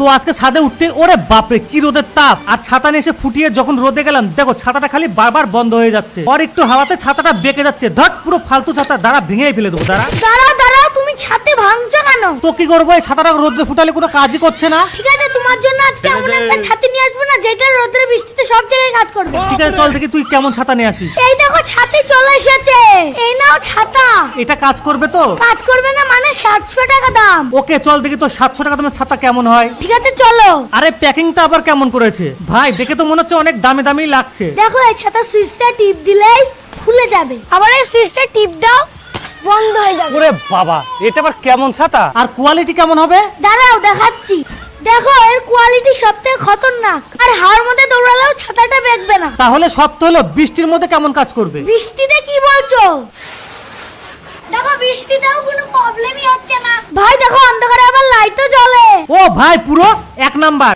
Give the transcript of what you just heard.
তো আজকে ছাদে উঠতে ওরে বাপরে কি রোদের তাপ, আর ছাতা নিয়ে এসে ফুটিয়ে যখন রোদে গেলাম দেখো ছাতাটা খালি বারবার বন্ধ হয়ে যাচ্ছে, আর একটু হাওয়াতে ছাতাটা বেঁকে যাচ্ছে। ধট পুরো ফালতু ছাতা, দাঁড়া ভেঙেই ফেলে দেবো। দাঁড়াও তুমি ছাতে ভাঙছো কেন? তো কি করবো, এই ছাতাটা রোদে ফুটালে কোনো কাজই করছে না। ঠিক আছে, তোমার জন্য আজকে এমন একটা ছাতি নিয়ে আসবো না যেটা রোদের বৃষ্টিতে সব জায়গায় কাজ করবে। ঠিক আছে চল দেখি তুই কেমন ছাতা নিয়ে আসিস। এই দেখো ছাতি চলে এসেছে, এই নাও ছাতা। এটা কাজ করবে তো? কাজ করবে না মানে 700 টাকা দাম। ওকে চল দেখি তো 700 টাকা দামের ছাতা কেমন হয়। ঠিক আছে চলো। আরে প্যাকিংটা আবার কেমন করেছে ভাই, দেখে তো মনে হচ্ছে অনেক দামি দামি লাগছে। দেখো এই ছাতা সুইচটা টিপ দিলেই খুলে যাবে, আবার এই সুইচটা টিপ দাও বন্ধ হয়ে যাবে। ওরে বাবা, এটা আবার কেমন ছাতা, আর কোয়ালিটি কেমন হবে? দাঁড়াও দেখাচ্ছি। দেখো এর কোয়ালিটি সবথেকে খতরনাক, আর হাওয়ার মধ্যে দৌড়ালেও ছাতাটা বেঁকবে না। তাহলে সব তো হলো, বৃষ্টির মধ্যে কেমন কাজ করবে? বৃষ্টিতে কি বলছো? দেখো বৃষ্টিতেও কোনো প্রবলেমই হচ্ছে না। ভাই দেখো অন্ধকারে আবার লাইটও জ্বলে। ও ভাই পুরো 1 নাম্বার।